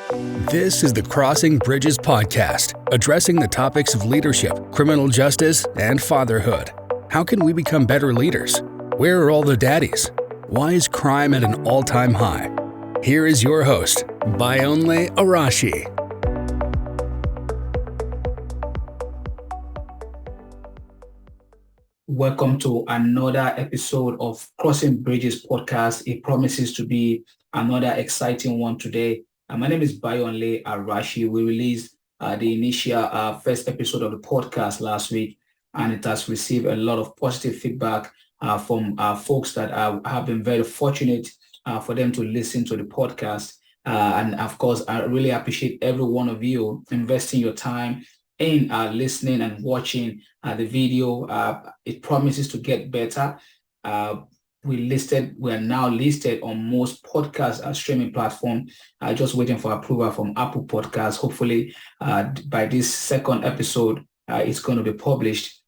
This is the Crossing Bridges podcast, addressing the topics of leadership, criminal justice, and fatherhood. How can we become better leaders? Where are all the daddies? Why is crime at an all-time high? Here is your host, Bayonle Arashi. Welcome to another episode of Crossing Bridges podcast. It promises to be another exciting one today. My name is Bayonle Arashi. We released the initial first episode of the podcast last week, and it has received a lot of positive feedback from folks that have been very fortunate for them to listen to the podcast. And of course, I really appreciate every one of you investing your time in listening and watching the video. It promises to get better. We are now listed on most podcast streaming platforms. Just waiting for approval from Apple Podcasts. Hopefully, by this second episode, it's going to be published.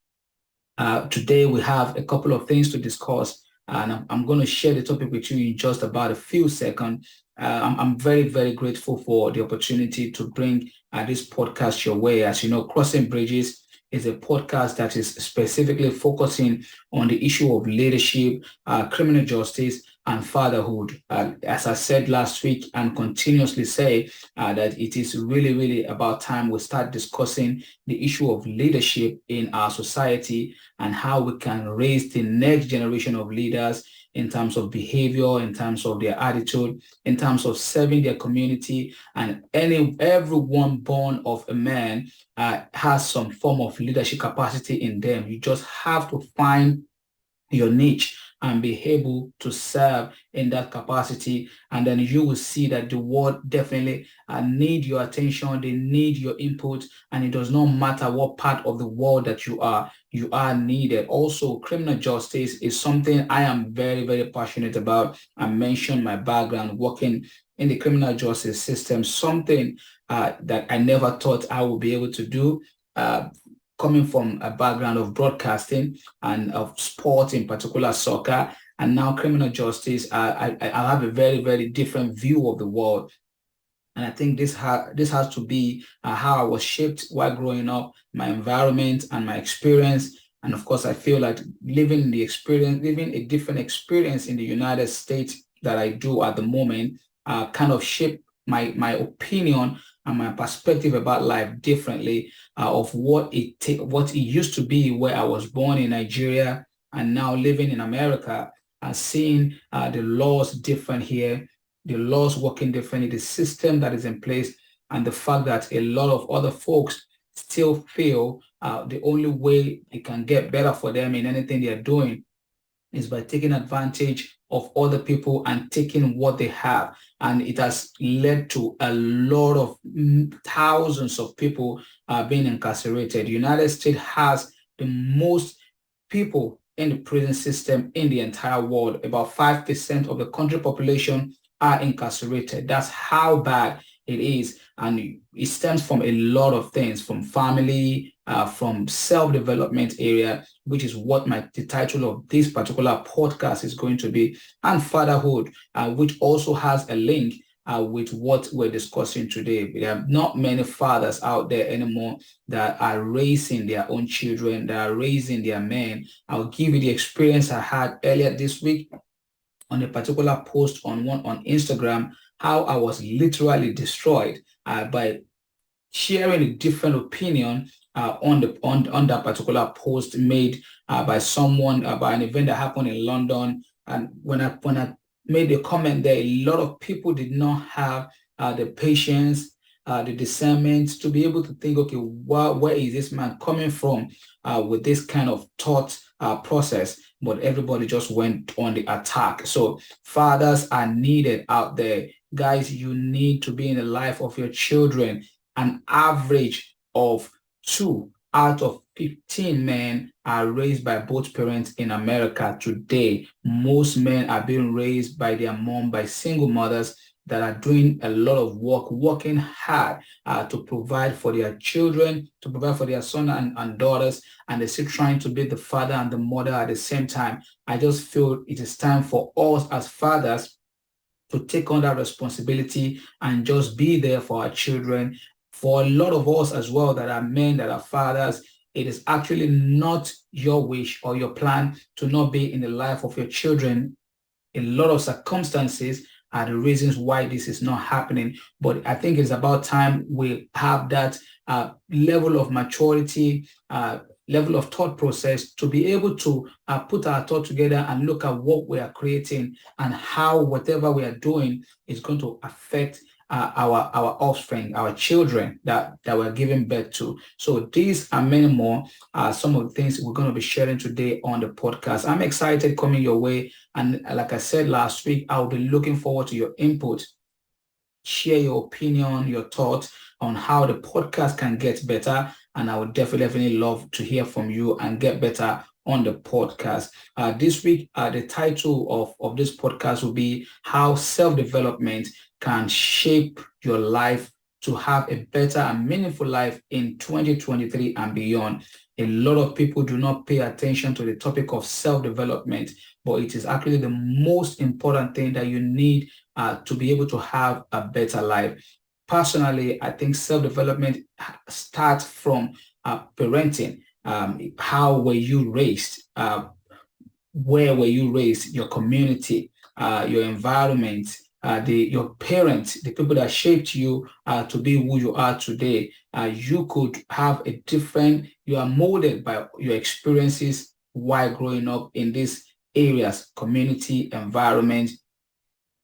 Today, we have a couple of things to discuss, and I'm going to share the topic with you in just about a few seconds. I'm very, very grateful for the opportunity to bring this podcast your way. As you know, Crossing Bridges is a podcast that is specifically focusing on the issue of leadership, criminal justice, and fatherhood. As I said last week and continuously say that it is really, really about time we start discussing the issue of leadership in our society and how we can raise the next generation of leaders in terms of behavior, in terms of their attitude, in terms of serving their community. And everyone born of a man has some form of leadership capacity in them. You just have to find your niche and be able to serve in that capacity. And then you will see that the world definitely need your attention. They need your input. And it does not matter what part of the world that you are needed. Also, criminal justice is something I am very, very passionate about. I mentioned my background working in the criminal justice system, something that I never thought I would be able to do. Coming from a background of broadcasting and of sport, in particular soccer, and now criminal justice, I have a very, very different view of the world. And I think this has to be how I was shaped while growing up, my environment and my experience. And of course, I feel like living a different experience in the United States that I do at the moment kind of shaped my opinion and my perspective about life differently of what it used to be where I was born in Nigeria and now living in America and seeing the laws different here, the laws working differently, the system that is in place, and the fact that a lot of other folks still feel the only way it can get better for them in anything they're doing is by taking advantage of other people and taking what they have. And it has led to a lot of thousands of people being incarcerated. The United States has the most people in the prison system in the entire world. About 5% of the country population are incarcerated. That's how bad it is. And it stems from a lot of things, from family, from self-development area, which is what the title of this particular podcast is going to be, and fatherhood, which also has a link with what we're discussing today. There are not many fathers out there anymore that are raising their own children, that are raising their men. I'll give you the experience I had earlier this week on a particular post on Instagram, how I was literally destroyed by sharing a different opinion on that particular post made by someone about an event that happened in London. And when I made a comment there, a lot of people did not have the patience, the discernment to be able to think, okay, where is this man coming from with this kind of thought process? But everybody just went on the attack. So fathers are needed out there. Guys, you need to be in the life of your children. An average of 2 out of 15 men are raised by both parents in America today. Most men are being raised by their mom, by single mothers that are doing a lot of work, working hard to provide for their children, to provide for their sons and daughters, and they're still trying to be the father and the mother at the same time. I just feel it is time for us as fathers to take on that responsibility and just be there for our children. For a lot of us as well that are men, that are fathers, it is actually not your wish or your plan to not be in the life of your children. A lot of circumstances are the reasons why this is not happening. But I think it's about time we have that level of maturity, level of thought process to be able to put our thought together and look at what we are creating and how whatever we are doing is going to affect our offspring, our children that we're giving birth to. So these and many more are some of the things we're going to be sharing today on the podcast. I'm excited coming your way. And like I said last week, I'll be looking forward to your input. Share your opinion, your thoughts on how the podcast can get better. And I would definitely love to hear from you and get better on the podcast. This week, the title of this podcast will be How Self-Development Can Shape Your Life to Have a Better and Meaningful Life in 2023 and beyond. A lot of people do not pay attention to the topic of self-development, but it is actually the most important thing that you need to be able to have a better life. Personally, I think self-development starts from parenting. How were you raised? Where were you raised? Your community, your environment, your parents, the people that shaped you to be who you are today. You could have a different, you are molded by your experiences while growing up in these areas, community, environment,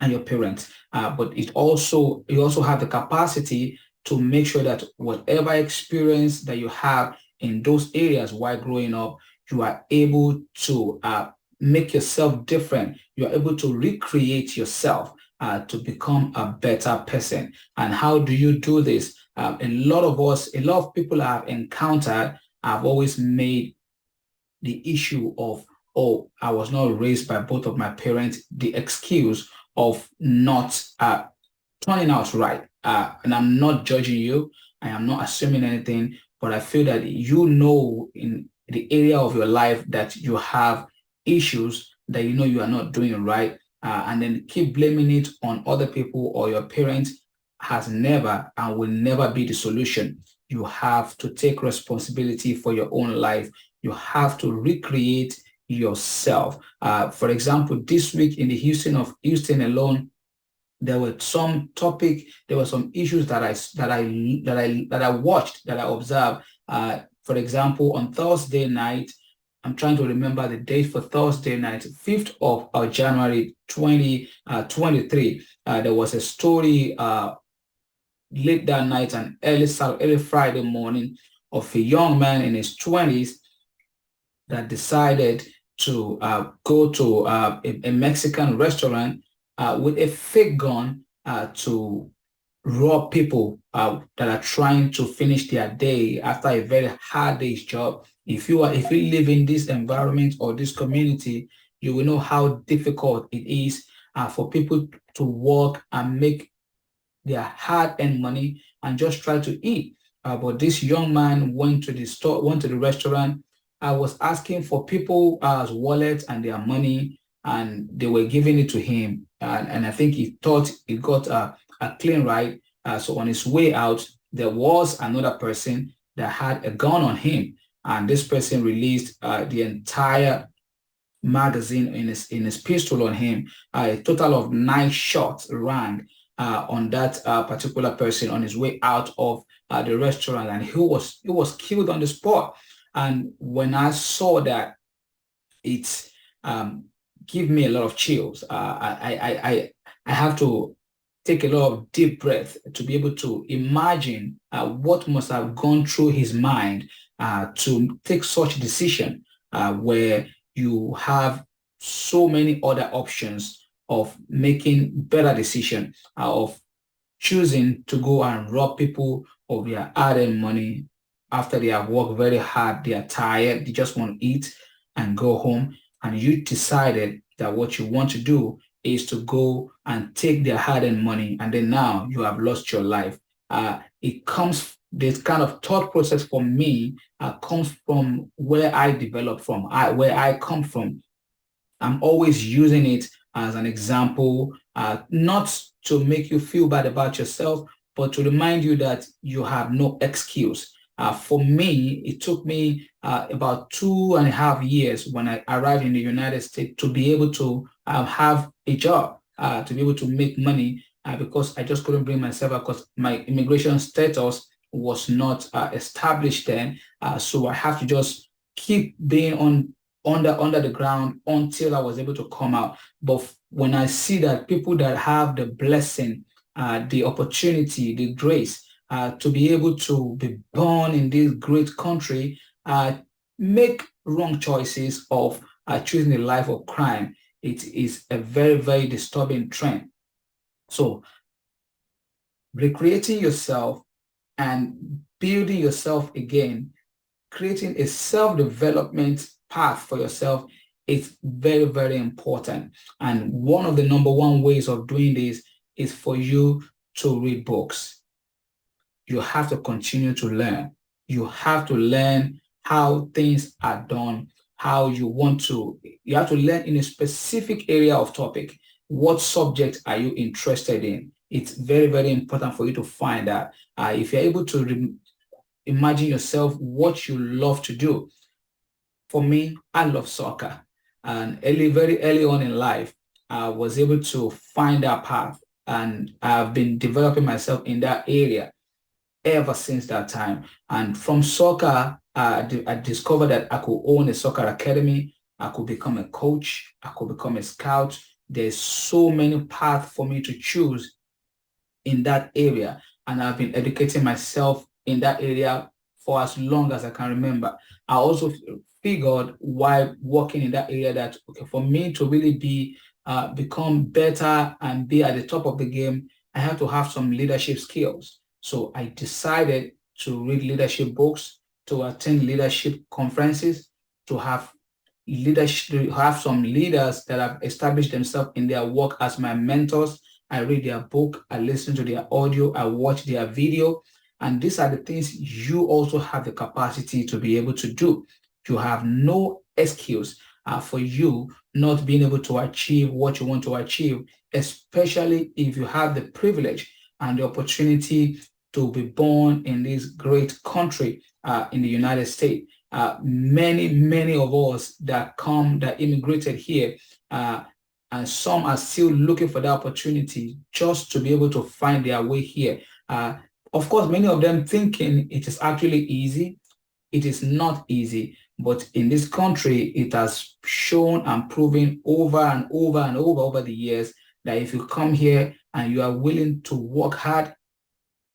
and your parents. But you also have the capacity to make sure that whatever experience that you have in those areas while growing up, you are able to make yourself different. You are able to recreate yourself to become a better person. And how do you do this? A lot of people I've encountered have always made the issue of, oh, I was not raised by both of my parents, the excuse of not turning out right. And I'm not judging you. I am not assuming anything, but I feel that in the area of your life that you have issues that you are not doing right, and then keep blaming it on other people or your parents has never and will never be the solution. You have to take responsibility for your own life. You have to recreate yourself. For example, this week in the Houston alone, there were some issues that I watched, that I observed. For example, on Thursday night, I'm trying to remember the date for Thursday night, 5th of January 2023. There was a story late that night and early Friday morning of a young man in his 20s that decided to go to a Mexican restaurant with a fake gun to rob people that are trying to finish their day after a very hard day's job. If you live in this environment or this community, you will know how difficult it is for people to work and make their hard-earned money and just try to eat. But this young man went to the restaurant. I was asking for people's wallets and their money, and they were giving it to him. And I think he thought he got a clean ride. So on his way out, there was another person that had a gun on him. And this person released the entire magazine in his pistol on him. A total of 9 shots rang on that particular person on his way out of the restaurant, and he was killed on the spot. And when I saw that, it gave me a lot of chills. I have to take a lot of deep breath to be able to imagine what must have gone through his mind to take such decision where you have so many other options of making better decision, of choosing to go and rob people of their hard-earned money after they have worked very hard. They are tired, they just want to eat and go home. And you decided that what you want to do is to go and take their hard-earned money, and then now you have lost your life. This kind of thought process for me comes from where I developed from, where I come from. I'm always using it as an example, not to make you feel bad about yourself, but to remind you that you have no excuse. For me, it took me about 2.5 years when I arrived in the United States to be able to have a job, to be able to make money, because I just couldn't bring myself up because my immigration status was not established then. So I have to just keep being under the ground until I was able to come out. But when I see that people that have the blessing, the opportunity, the grace to be able to be born in this great country, make wrong choices of choosing a life of crime, it is a very, very disturbing trend. So recreating yourself and building yourself again, creating a self-development path for yourself is very, very important. And one of the number one ways of doing this is for you to read books. You have to continue to learn. You have to learn how things are done, how you have to learn in a specific area of topic. What subject are you interested in? It's very, very important for you to find out. If you're able to imagine yourself what you love to do. For me, I love soccer. And very early on in life, I was able to find that path. And I've been developing myself in that area ever since that time. And from soccer, I discovered that I could own a soccer academy. I could become a coach. I could become a scout. There's so many paths for me to choose in that area. And I've been educating myself in that area for as long as I can remember. I also figured while working in that area that, okay, for me to really become better and be at the top of the game, I have to have some leadership skills. So I decided to read leadership books, to attend leadership conferences, to have some leaders that have established themselves in their work as my mentors. I read their book, I listen to their audio, I watch their video. And these are the things you also have the capacity to be able to do. You have no excuse for you not being able to achieve what you want to achieve, especially if you have the privilege and the opportunity to be born in this great country in the United States. Many of us that immigrated here, and some are still looking for that opportunity just to be able to find their way here. Of course, many of them thinking it is actually easy. It is not easy, but in this country, it has shown and proven over and over and over the years that if you come here and you are willing to work hard,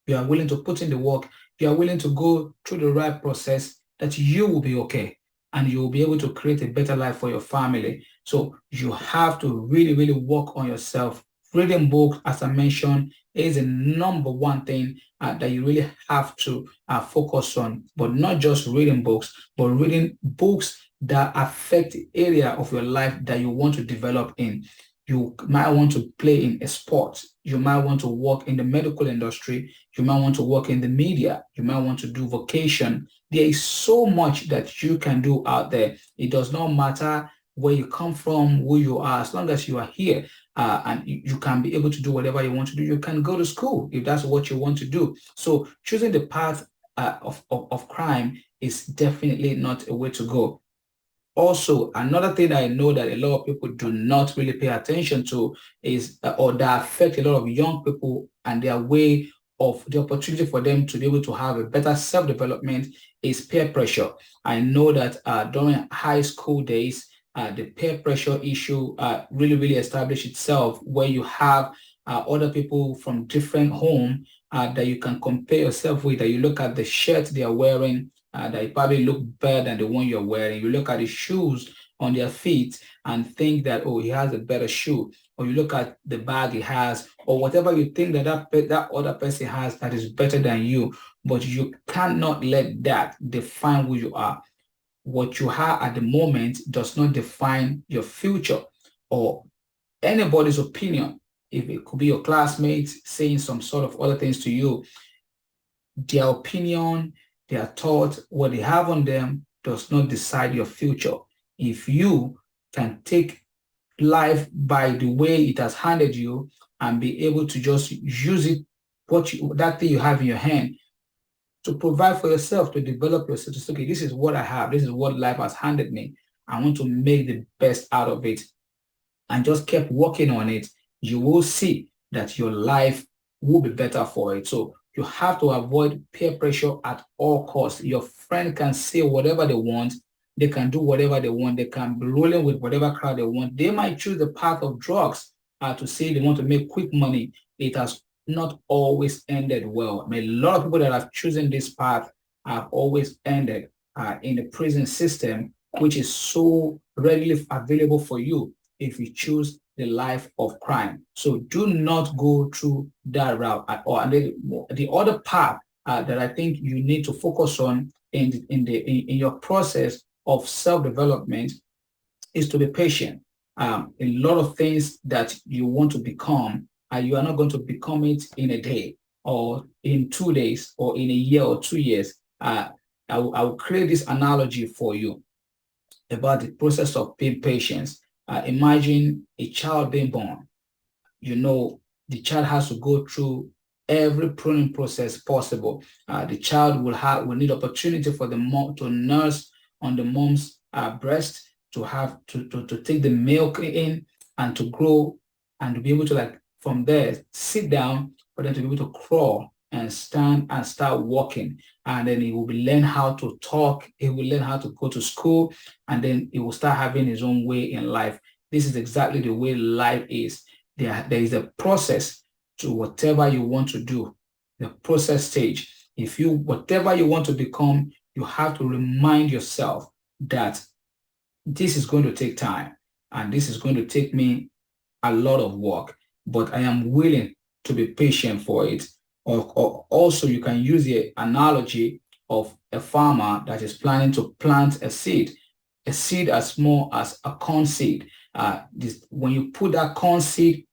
you are willing to put in the work, you are willing to go through the right process, that you will be okay and you will be able to create a better life for your family. So you have to really, really work on yourself. Reading books, as I mentioned, is the number one thing that you really have to focus on, but not just reading books, but reading books that affect the area of your life that you want to develop in. You might want to play in a sport. You might want to work in the medical industry. You might want to work in the media. You might want to do vocation. There is so much that you can do out there. It does not matter where you come from, who you are, as long as you are here and you can be able to do whatever you want to do. You can go to school if that's what you want to do. So choosing the path of crime is definitely not a way to go. Also, another thing that I know that a lot of people do not really pay attention to is, or that affect a lot of young people and their way of the opportunity for them to be able to have a better self-development, is peer pressure. I know that during high school days, the peer pressure issue really, really established itself, where you have other people from different home that you can compare yourself with, that you look at the shirt they are wearing, that you probably look better than the one you're wearing. You look at the shoes on their feet and think that, oh, he has a better shoe. Or you look at the bag he has, or whatever you think that other person has that is better than you. But you cannot let that define who you are. What you have at the moment does not define your future or anybody's opinion. If it could be your classmates saying some sort of other things to you, their opinion, their thoughts, what they have on them does not decide your future. If you can take life by the way it has handed you and be able to just use it, that thing you have in your hand, to provide for yourself, to develop yourself, to say, okay, this is what I have, this is what life has handed me. I want to make the best out of it, and just kept working on it, you will see that your life will be better for it. So you have to avoid peer pressure at all costs. Your friend can say whatever they want. They can do whatever they want. They can be rolling with whatever crowd they want. They might choose the path of drugs to say they want to make quick money. It has not always ended well. I mean, a lot of people that have chosen this path have always ended in the prison system, which is so readily available for you if you choose the life of crime. So do not go through that route at all. And the other part that I think you need to focus on in your process of self-development is to be patient. A lot of things that you want to become, you are not going to become it in a day or in 2 days or in a year or 2 years. I will create this analogy for you about the process of being patient. Imagine a child being born. You know, the child has to go through every pruning process possible. The child will need opportunity for the mom to nurse on the mom's breast, to have to take the milk in and to grow and to be able to, like, from there sit down, for them to be able to crawl and stand and start walking. And then he will learn how to talk, he will learn how to go to school, and then he will start having his own way in life. This is exactly the way life is. There is a process to whatever you want to do, the process stage. If you, whatever you want to become, you have to remind yourself that this is going to take time and this is going to take me a lot of work, but I am willing to be patient for it. Or also, you can use the analogy of a farmer that is planning to plant a seed as small as a corn seed. When you put that corn seed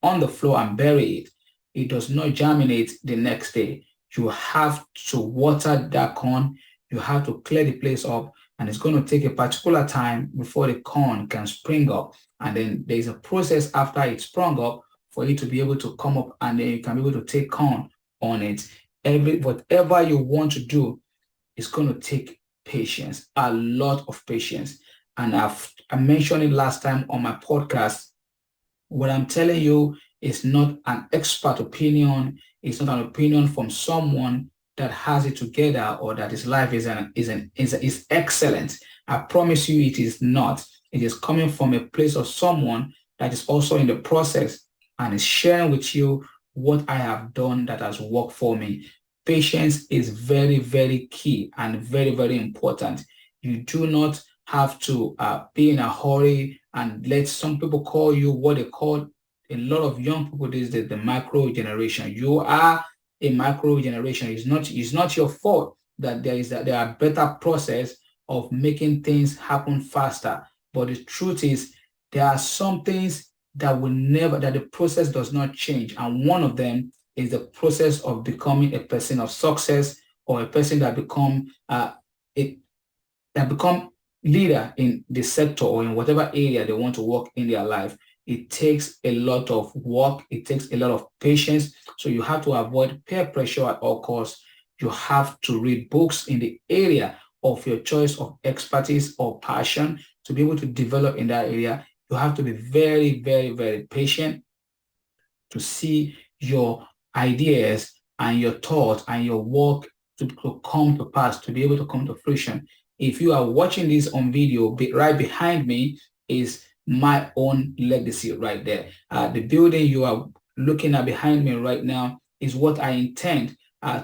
on the floor and bury it, it does not germinate the next day. You have to water that corn. You have to clear the place up, and it's going to take a particular time before the corn can spring up. And then there's a process after it's sprung up for it to be able to come up, and then you can be able to take corn on it. Whatever you want to do is going to take patience, a lot of patience. And I mentioned it last time on my podcast. What I'm telling you is not an expert opinion. It's not an opinion from someone that has it together or that his life is excellent. I promise you it is not. It is coming from a place of someone that is also in the process and is sharing with you what I have done that has worked for me. Patience is very, very key and very, very important. You do not have to be in a hurry and let some people call you what they call, a lot of young people these days, the micro generation. You are a micro generation. It's not your fault that there are better process of making things happen faster. But the truth is, there are some things that the process does not change. And one of them is the process of becoming a person of success, or a person that become leader in the sector or in whatever area they want to work in their life. It takes a lot of work. It takes a lot of patience. So you have to avoid peer pressure at all costs. You have to read books in the area of your choice of expertise or passion to be able to develop in that area. You have to be very, very, very patient to see your ideas and your thoughts and your work to come to pass, to be able to come to fruition. If you are watching this on video, right behind me is my own legacy right there. The building you are looking at behind me right now is what I intend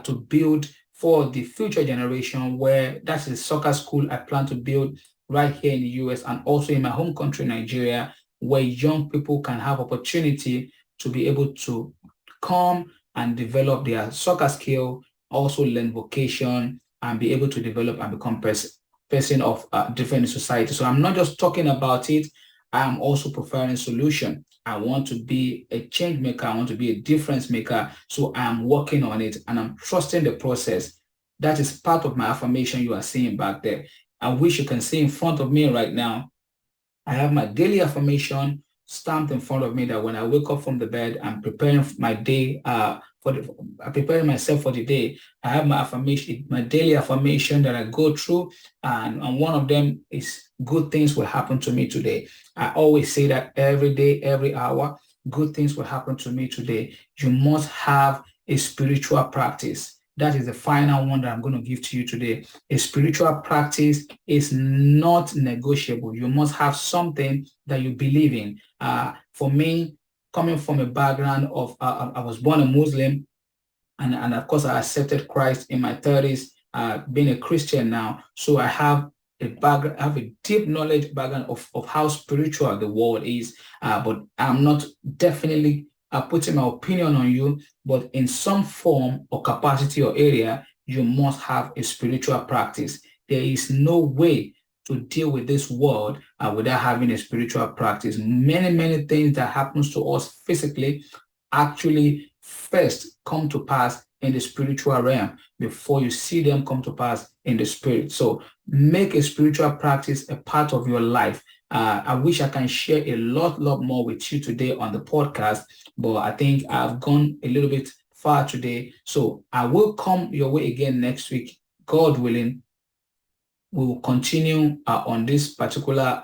to build for the future generation, where that's the soccer school I plan to build right here in the US and also in my home country, Nigeria, where young people can have opportunity to be able to come and develop their soccer skill, also learn vocation, and be able to develop and become person of different society. So I'm not just talking about it. I'm also preferring solution. I want to be a change maker. I want to be a difference maker. So I am working on it and I'm trusting the process. That is part of my affirmation you are seeing back there. I wish you can see in front of me right now I have my daily affirmation stamped in front of me that when I wake up from the bed, I'm preparing my day I'm preparing myself for the day. I have my affirmation, my daily affirmation that I go through, and one of them is good things will happen to me today. I always say that every day, every hour, good things will happen to me today. You must have a spiritual practice. That is the final one that I'm going to give to you today. A spiritual practice is not negotiable. You must have something that you believe in. For me, coming from a background of, I was born a Muslim, and of course, I accepted Christ in my 30s, being a Christian now. So I have a deep knowledge background of how spiritual the world is. But I'm not definitely putting my opinion on you, but in some form or capacity or area, you must have a spiritual practice. There is no way to deal with this world without having a spiritual practice. Many things that happens to us physically actually first come to pass in the spiritual realm before you see them come to pass in the spirit. So make a spiritual practice a part of your life. I wish I can share a lot more with you today on the podcast, but I think I've gone a little bit far today. So I will come your way again next week, God willing. We will continue on this particular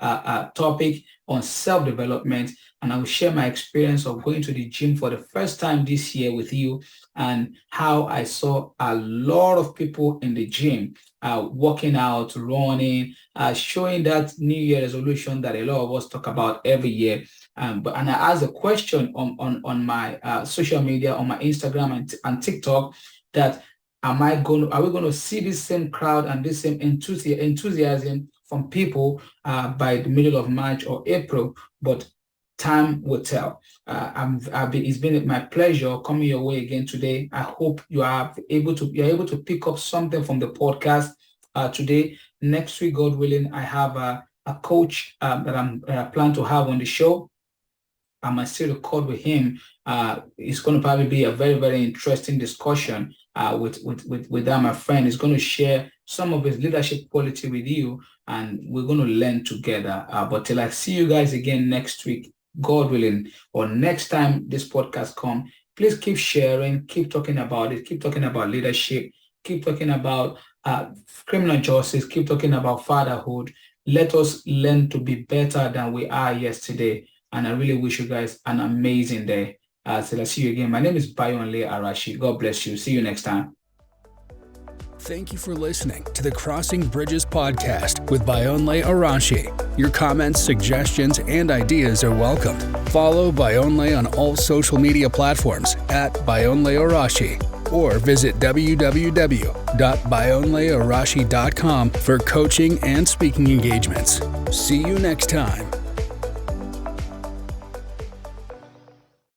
topic on self-development, and I will share my experience of going to the gym for the first time this year with you, and how I saw a lot of people in the gym working out, running, showing that New Year resolution that a lot of us talk about every year. And I asked a question on my social media, on my Instagram and TikTok, that are we going to see this same crowd and this same enthusiasm from people by the middle of March or April? But time will tell. It's been my pleasure coming your way again today. I hope you're able to pick up something from the podcast today. Next week, God willing, I have a coach that I plan to have on the show. I might still record with him. It's going to probably be a very interesting discussion with that, my friend. He's going to share some of his leadership quality with you, and we're going to learn together. But till I see you guys again next week, God willing, or next time this podcast comes, please keep sharing, keep talking about it, keep talking about leadership, keep talking about criminal justice, keep talking about fatherhood. Let us learn to be better than we are yesterday. And I really wish you guys an amazing day. Till I see you again. My name is Bayonle Arashi. God bless you. See you next time. Thank you for listening to the Crossing Bridges podcast with Bayonle Arashi. Your comments, suggestions, and ideas are welcomed. Follow Bayonle on all social media platforms at Bayonle Arashi, or visit www.bayonlearashi.com for coaching and speaking engagements. See you next time.